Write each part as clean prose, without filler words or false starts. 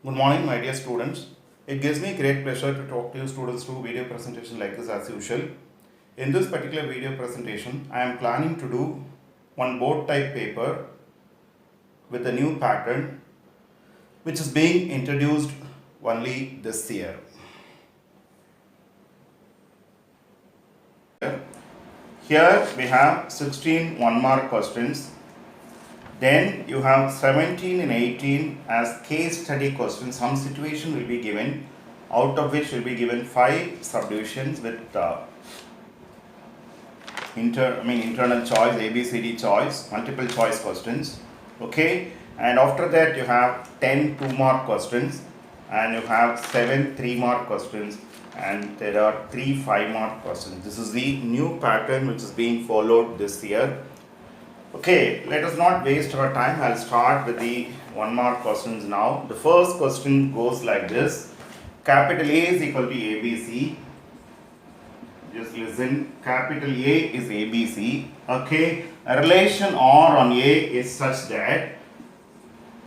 Good morning, my dear students. It gives me great pleasure to talk to you students through video presentation like this as usual. In this particular video presentation, I am planning to do one board type paper with a new pattern which is being introduced only this year. Here we have 16 one-mark questions. Then you have 17 and 18 as case study questions. Some situation will be given, out of which will be given 5 subdivisions with internal choice, ABCD choice, multiple choice questions. Okay, and after that you have 10 2-mark questions, and you have 7 3-mark questions, and there are 3 5-mark questions. This is the new pattern which is being followed this year. Okay, let us not waste our time. I'll start with the 1-mark questions now. The first question goes like this. Capital A is equal to ABC. Just listen. Capital A is ABC. Okay, a relation R on A is such that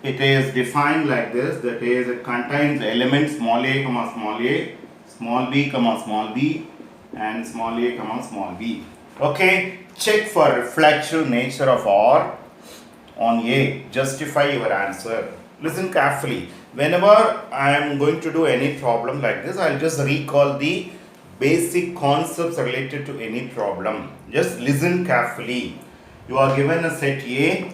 it is defined like this. That is, it contains elements small a, small b, small b, and small a, small b. Okay, check for reflexive nature of R on A. Justify your answer. Listen carefully. Whenever I am going to do any problem like this, I'll just recall the basic concepts related to any problem. Just listen carefully. You are given a set A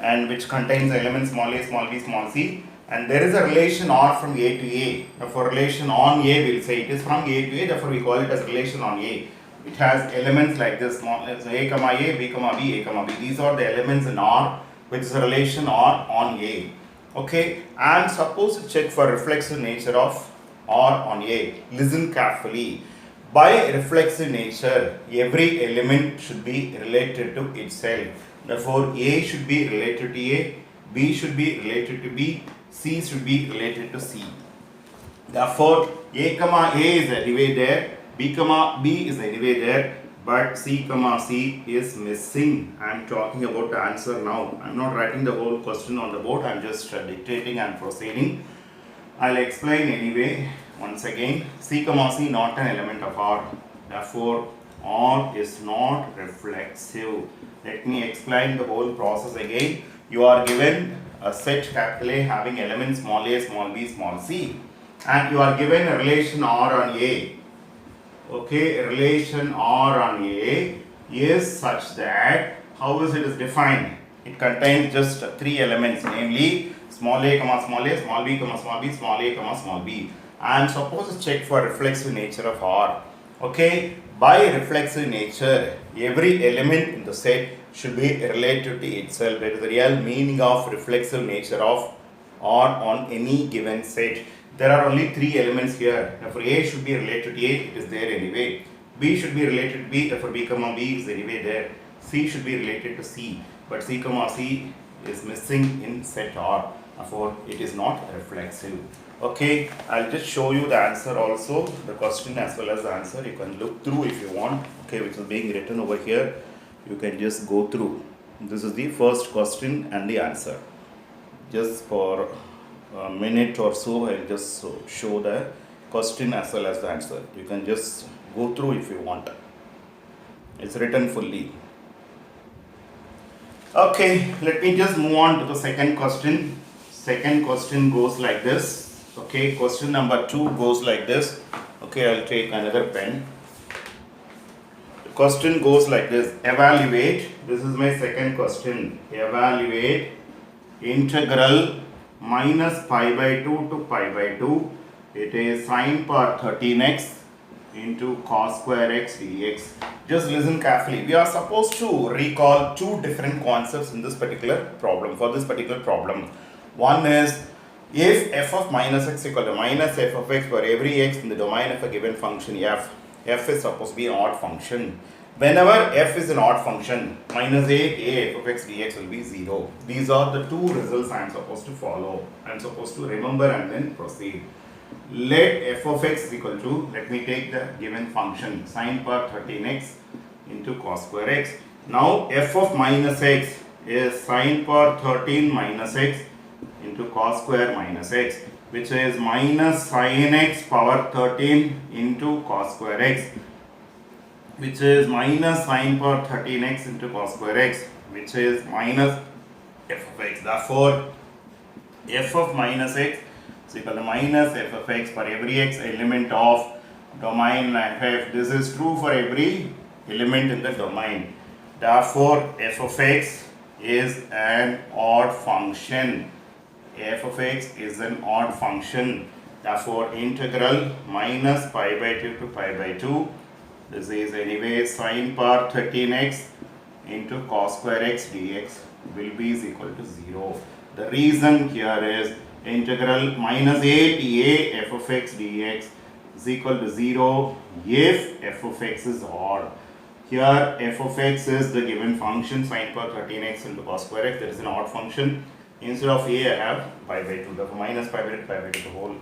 and which contains elements small a, small b, small c, and there is a relation R from A to A. For relation on A, we'll say it is from A to A, therefore we call it as relation on A. It has elements like this, small a, B, A, B. These are the elements in R, which is a relation R on A. Okay, and suppose to check for reflexive nature of R on A. Listen carefully. By reflexive nature, every element should be related to itself. Therefore, A should be related to A, B should be related to B, C should be related to C. Therefore, A, is anyway there, B is anyway there, but C, is missing. I am talking about the answer now. I am not writing the whole question on the board. I am just dictating and proceeding. I will explain anyway. Once again, C, not an element of R. Therefore, R is not reflexive. Let me explain the whole process again. You are given a set capital A having elements small a, small b, small c, and you are given a relation R on A. Okay, relation R on A is such that, how is it defined? It contains just 3 elements, namely small a, small b, small b, small a, small b. I am supposed to check for reflexive nature of R. Okay, by reflexive nature, every element in the set should be related to itself. That is the real meaning of reflexive nature of R on any given set. There are only 3 elements here. Therefore, A should be related to A, it is there anyway. B should be related to B, therefore B, B is anyway there. C should be related to C, but C, C is missing in set R. Therefore, it is not reflexive. Okay, I'll just show you the answer also, the question as well as the answer. You can look through if you want. Okay, which is being written over here. You can just go through. This is the first question and the answer. Just for a minute or so, I'll just show the question as well as the answer. You can just go through if you want. It's written fully. Okay, let me just move on to the second question. Second question goes like this. Okay, question number 2 goes like this. Okay, I'll take another pen. The question goes like this. Evaluate, this is my second question. Evaluate integral minus pi by 2 to pi by 2. It is sine power 13x into cos square x dx. Just listen carefully. We are supposed to recall 2 different concepts in this particular problem, for this particular problem. One is, if f of minus x equal to minus f of x for every x in the domain of a given function f is supposed to be an odd function. Whenever f is an odd function, minus a f of x dx will be 0. These are the 2 results I am supposed to follow. I am supposed to remember and then proceed. Let f of x is equal to, let me take the given function, sine power 13x into cos square x. Now f of minus x is sine power 13 minus x into cos square minus x, which is minus sin x power 13 into cos square x, which is minus sin power 13x into cos square x, which is minus f of x. Therefore, f of minus x is equal to minus f of x for every x element of domain f. This is true for every element in the domain. Therefore, f of x is an odd function. F of x is an odd function. Therefore, integral minus pi by 2 to pi by 2. This is anyway sin power 13x into cos square x dx will be is equal to 0. The reason here is integral minus a ta f of x dx is equal to 0 if f of x is odd. Here f of x is the given function sin power 13x into cos square x. That is an odd function. Instead of a, I have pi by 2. Therefore, minus pi by 2 the whole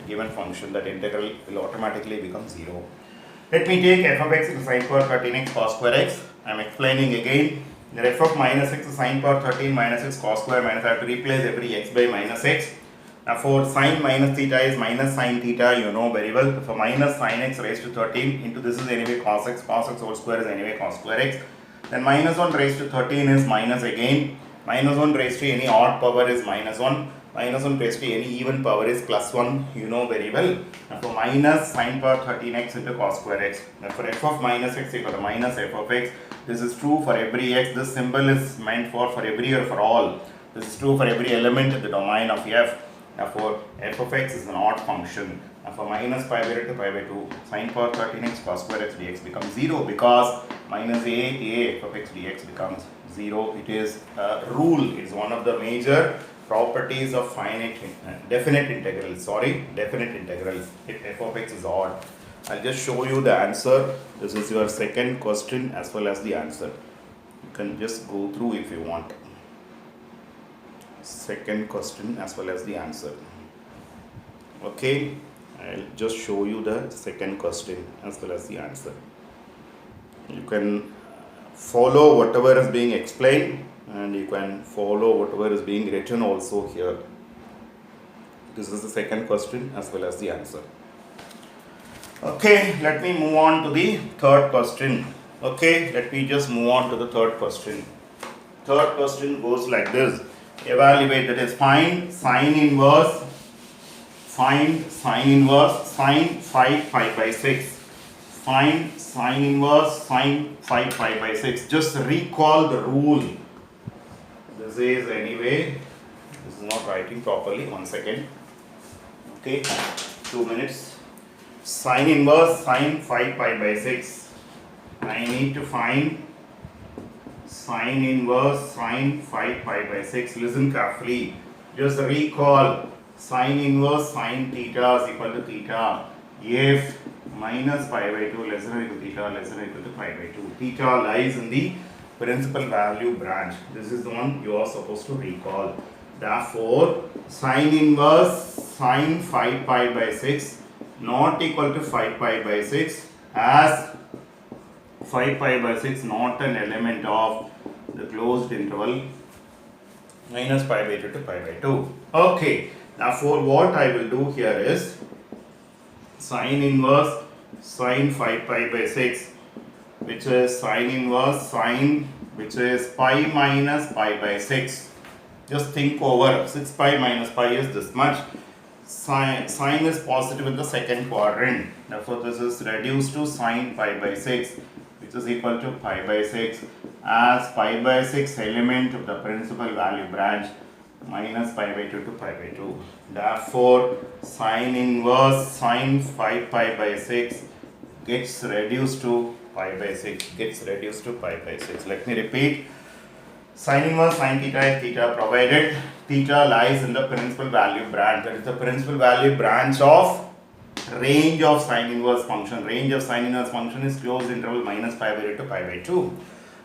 given function. That integral will automatically become 0. Let me take f of x is sin power 13x cos square x. I am explaining again. The f of minus x is sin power 13 minus x cos square minus. I have to replace every x by minus x. Therefore, sin minus theta is minus sin theta, you know very well. For minus sin x raised to 13 into this is anyway cos x whole square is anyway cos square x. Then minus 1 raised to 13 is minus again. Minus 1 raised to any odd power is minus 1. Minus 1 raised to any even power is plus 1, you know very well. Therefore, minus sin power 13x into cos square x. Therefore, f of minus x equal to minus f of x. This is true for every x. This symbol is meant for every or for all. This is true for every element in the domain of f. Therefore, f of x is an odd function. Therefore, minus pi by 2 to pi by 2 sin power 13x cos square x dx becomes 0 because minus a f of x dx becomes 0. It is a rule. It is one of the major properties of definite integrals. Definite integrals. If f of x is odd. I'll just show you the answer. This is your second question as well as the answer. You can just go through if you want. Second question as well as the answer. Okay, I'll just show you the second question as well as the answer. You can follow whatever is being explained and you can follow whatever is being written also here. This is the second question as well as the answer. Okay, let me move on to the third question. Okay, let me just move on to the third question. Third question goes like this. Evaluate, that is find sine inverse sin 5 pi by 6. Find sine inverse sin 5 pi by 6. Just recall the rule. This is anyway, this is not writing properly. 1 second. Okay, 2 minutes. Sine inverse sin 5 pi by 6. I need to find sine inverse sin 5 pi by 6. Listen carefully. Just recall sine inverse sin theta is equal to theta if minus pi by 2 less than or equal to theta less than or equal to pi by 2. Theta lies in the principal value branch. This is the one you are supposed to recall. Therefore, sine inverse sin 5 pi by 6 not equal to 5 pi by 6 as 5 pi by 6 not an element of the closed interval minus pi by 2 to pi by 2. Okay, therefore what I will do here is sine inverse sin 5 pi by 6, which is sine inverse sine, which is pi minus pi by 6. Just think over, 6 pi minus pi is this much. Sine is positive in the second quadrant. Therefore, this is reduced to sine pi by 6, which is equal to pi by 6 as pi by 6 element of the principal value branch minus pi by 2 to pi by 2. Therefore, sine inverse sine 5 pi by 6 gets reduced to pi by 6. Let me repeat. Sine inverse sine theta is theta provided theta lies in the principal value branch. That is the principal value branch of range of sine inverse function. Range of sine inverse function is closed interval minus pi by 2 to pi by 2.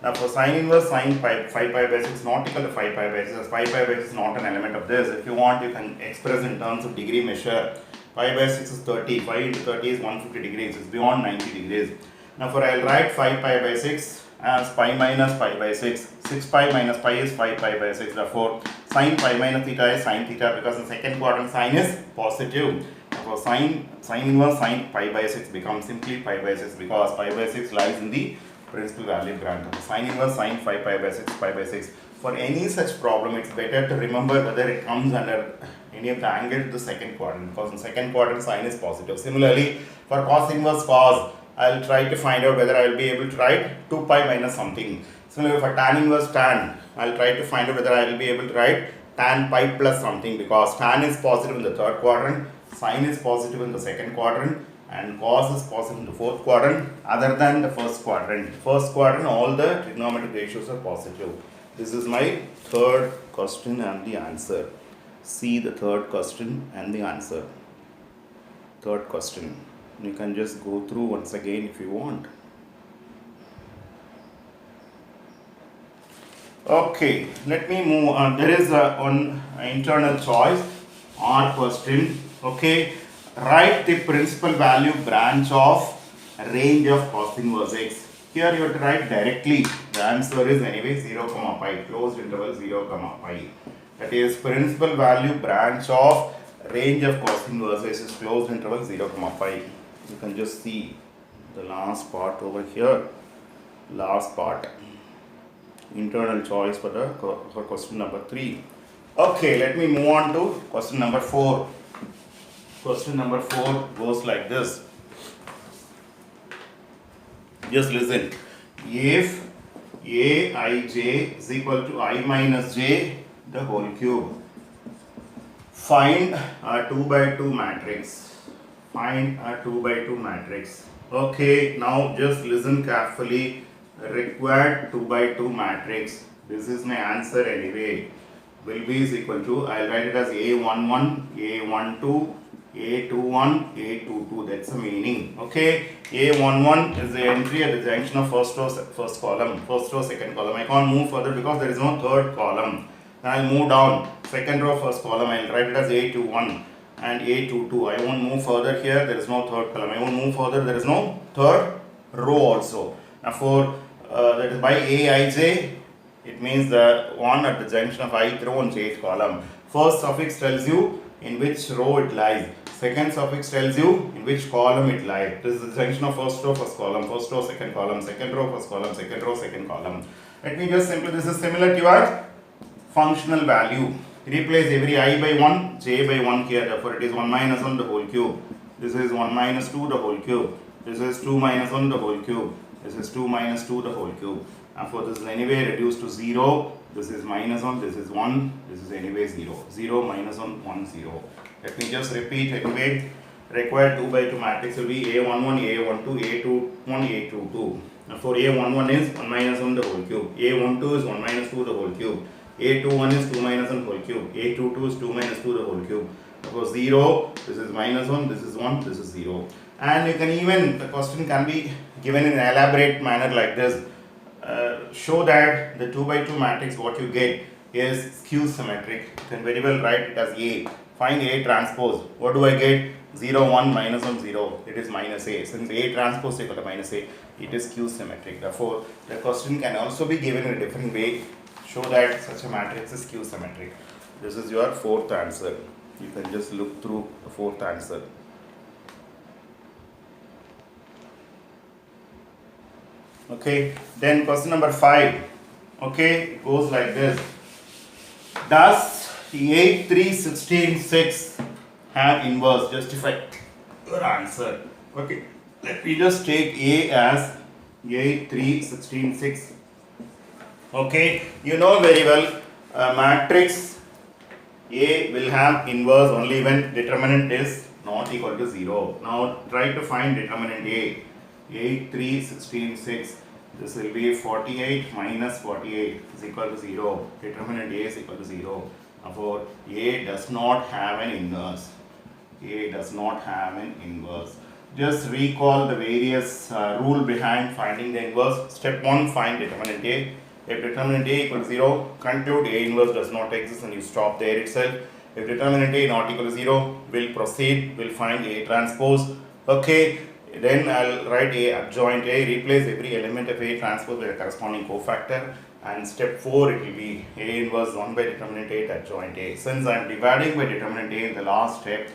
Now for sine inverse sine 5 pi by 6 not equal to 5 pi by 6, as 5 pi by 6 is not an element of this. If you want, you can express in terms of degree measure. Pi by 6 is 30, 5 into 30 is 150 degrees, it's beyond 90 degrees. Now for I'll write 5 pi by 6 as pi minus pi by 6. 6 pi minus pi is 5 pi by 6. Therefore, sin pi minus theta is sin theta, because in second quadrant sin is positive. Therefore, sin inverse sin pi by 6 becomes simply pi by 6, because pi by 6 lies in the principal value branch. Sin inverse sin 5 pi by 6, pi by 6. For any such problem, it's better to remember whether it comes under any of the angle to the second quadrant, because in second quadrant sin is positive. Similarly, for cos inverse cos, I'll try to find out whether I will be able to write 2 pi minus something. Similarly, for tan inverse tan, I'll try to find out whether I will be able to write tan pi plus something, because tan is positive in the third quadrant, sin is positive in the second quadrant, and cos is positive in the fourth quadrant, other than the first quadrant. First quadrant, all the trigonometric ratios are positive. This is my third question and the answer. See the third question and the answer. Third question. You can just go through once again if you want. Okay, let me move on. There is one internal choice or question. Okay, write the principal value branch of range of cos inverse x. Here you have to write directly. The answer is anyway 0 comma pi, closed interval 0 comma pi. That is principal value branch of range of cos inverse x is closed interval 0 comma pi. You can just see the last part over here. Last part. Internal choice for question number 3. Okay, let me move on to question number 4. Question number 4 goes like this. Just listen. If aij is equal to I minus j the whole cube, find a 2 by 2 matrix. Find a 2 by 2 matrix. Okay, now just listen carefully. Required 2 by 2 matrix. This is my answer anyway. Will be is equal to, I'll write it as A11, A12, A21, A22. That's the meaning. Okay, A11 is the entry at the junction of first row, first column, first row, second column. I can't move further because there is no third column. Then I'll move down, second row, first column. I'll write it as A21 and A22. I won't move further here. There is no third column. I won't move further. There is no third row also. Therefore, that is by Aij, it means the one at the junction of ith row and jth column. First suffix tells you in which row it lies. Second suffix tells you in which column it lies. This is the junction of first row, first column, first row, second column, second row, first column, second row, second column. Let me just simply, this is similar to your functional value. Replace every I by 1, j by 1 here. Therefore, it is 1 minus 1 the whole cube. This is 1 minus 2 the whole cube. This is 2 minus 1 the whole cube. This is 2 minus 2 the whole cube. Therefore, this is anyway reduced to 0. This is minus 1. This is 1. This is anyway 0. 0 minus 1, 1, 0. Let me just repeat anyway. Required 2 by 2 matrix will be A11, A12, A21, A22. Therefore, A11 is 1 minus 1 the whole cube. A12 is 1 minus 2 the whole cube. A21 is 2 minus 1 whole cube. A22 is 2 minus 2 the whole cube. Therefore, 0. This is minus 1. This is 1. This is 0. And you can even, the question can be given in an elaborate manner like this. Show that the 2 by 2 matrix what you get is skew symmetric. You can very well write it as A. Find A transpose. What do I get? 0, 1, minus 1, 0. It is minus A. Since A transpose is equal to minus A, it is skew symmetric. Therefore, the question can also be given in a different way. Show that such a matrix is skew symmetric. This is your fourth answer. You can just look through the fourth answer. Okay, then question number 5. Okay, it goes like this. Does 8, 3, 16, 6 have inverse? Justify your answer. Okay, let me just take A as 8, 3, 16, 6. Okay, you know very well matrix A will have inverse only when determinant is not equal to 0. Now try to find determinant A. 8, 3, 16, 6. This will be 48 minus 48 is equal to 0. Determinant A is equal to 0. Therefore, A does not have an inverse. A does not have an inverse. Just recall the various rule behind finding the inverse. Step 1, find determinant A. If determinant A equal to 0, conclude A inverse does not exist and you stop there itself. If determinant A not equal to 0, we'll proceed, we'll find A transpose. Okay. Then I'll write A adjoint A, replace every element of A transpose by the corresponding cofactor, and step 4 it will be A inverse 1 by determinant A at adjoint A. Since I am dividing by determinant A in the last step,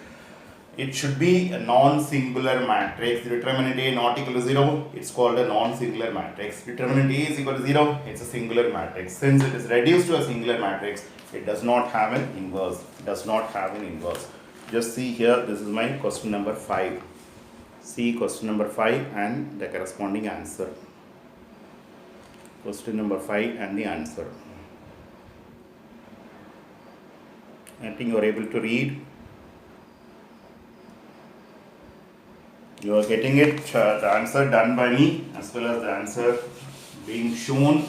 it should be a non-singular matrix. Determinant A not equal to 0, it's called a non-singular matrix. Determinant A is equal to 0, it's a singular matrix. Since it is reduced to a singular matrix, it does not have an inverse. Just see here, this is my question number 5. See question number 5 and the corresponding answer. Question number 5 and the answer. I think you are able to read. You are getting it, the answer done by me as well as the answer being shown,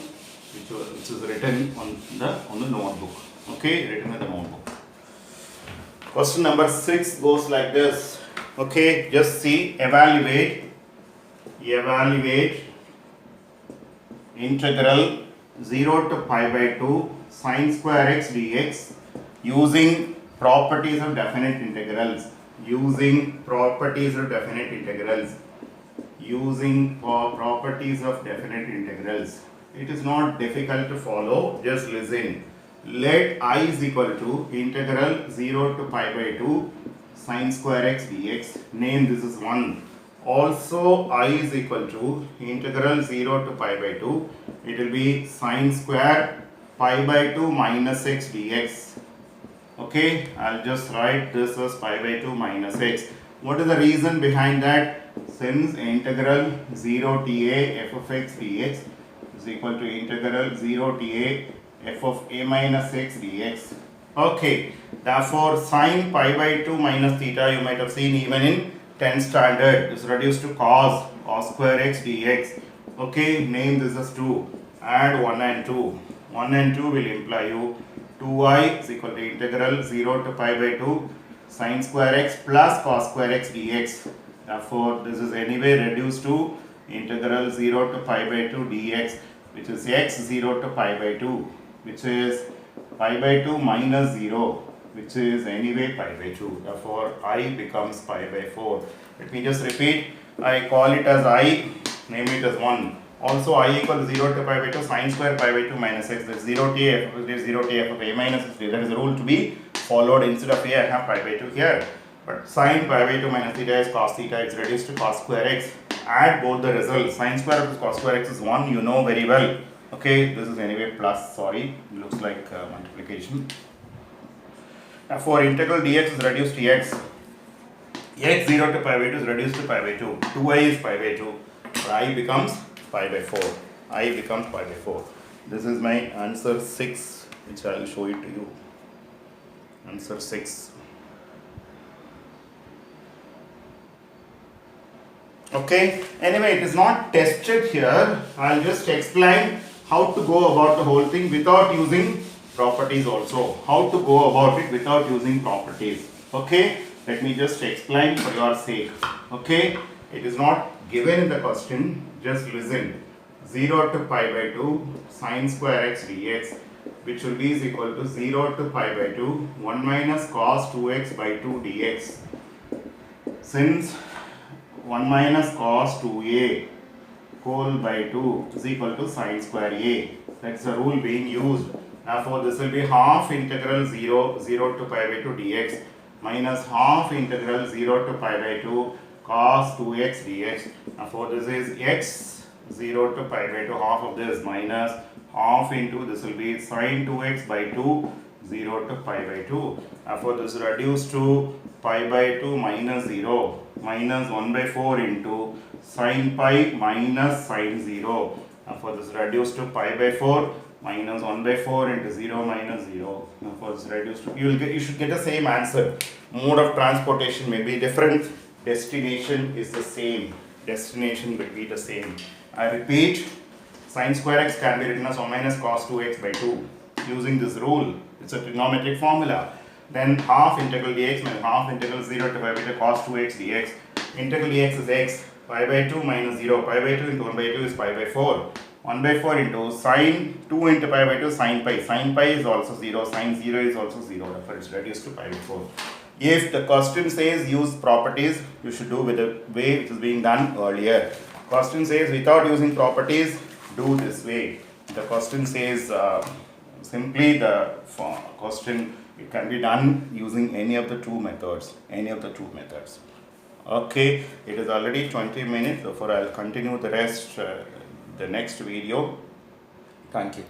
which is written on the notebook. Okay, written in the notebook. Question number 6 goes like this. Okay, just see, evaluate integral 0 to pi by 2 sine square x dx using properties of definite integrals. Properties of definite integrals. It is not difficult to follow, just listen. Let I is equal to integral 0 to pi by 2 sine square x dx. Name this is 1. Also I is equal to integral 0 to pi by 2. It will be sine square pi by 2 minus x dx. Okay, I'll just write this as pi by 2 minus x. What is the reason behind that? Since integral 0 to a f of x dx is equal to integral 0 to a f of a minus x dx. Okay, therefore sine pi by 2 minus theta, you might have seen even in 10th standard, is reduced to cos square x dx. Okay, name this as 2. Add 1 and 2. 1 and 2 will imply you 2i is equal to integral 0 to pi by 2 sine square x plus cos square x dx. Therefore, this is anyway reduced to integral 0 to pi by 2 dx, which is x 0 to pi by 2, which is pi by 2 minus 0, which is anyway pi by 2. Therefore, I becomes pi by 4. Let me just repeat. I call it as I, name it as 1. Also, I equal to 0 to pi by 2 sine square pi by 2 minus x. That is 0 to a f of 0 to f of a minus x. That is the rule to be followed. Instead of a, I have pi by 2 here. But sine pi by 2 minus theta is cos theta. It's reduced to cos square x. Add both the results. Sine square of cos square x is 1. You know very well. Okay, this is anyway plus. Sorry, looks like multiplication. Therefore, integral dx is reduced to x. X 0 to pi by 2 is reduced to pi by 2. 2i is pi by 2. So I becomes pi by 4. I becomes pi by 4. This is my answer 6, which I will show it to you. Answer 6. Okay. Anyway, it is not tested here. I will just explain how to go about the whole thing without using properties also. How to go about it without using properties. Okay. Let me just explain for your sake. Okay. It is not given in the question. Just listen. 0 to pi by 2 sine square x dx, which will be is equal to 0 to pi by 2 1 minus cos 2x by 2 dx. Since 1 minus cos 2a whole by 2 is equal to sine square a. That's the rule being used. Therefore, this will be half integral 0 to pi by 2 dx minus half integral 0 to pi by 2 cos 2x dx. Therefore, this is x 0 to pi by 2, half of this minus half into this will be sine 2x by 2 0 to pi by 2. Therefore, this is reduced to pi by 2 minus 0 minus 1 by 4 into sine pi minus sine 0. Therefore, this is reduced to pi by 4 minus 1 by 4 into 0 minus 0. Therefore, this is reduced to, you should get the same answer. Mode of transportation may be different. Destination is the same. Destination will be the same. I repeat, sine square x can be written as 1 minus cos 2x by 2 using this rule. It's a trigonometric formula. Then half integral dx minus half integral 0 to pi by 2 cos 2x dx. Integral dx is x, pi by 2 minus 0, pi by 2 into 1 by 2 is pi by 4. 1 by 4 into sine 2 into pi by 2 sine pi. Sine pi is also 0, sine 0 is also 0. Therefore, it's reduced to pi by 4. If the question says use properties, you should do with the way it is being done earlier. Question says without using properties, do this way. The question says simply the question, it can be done using any of the two methods. Okay, it is already 20 minutes, therefore I'll continue the rest the next video. Thank you.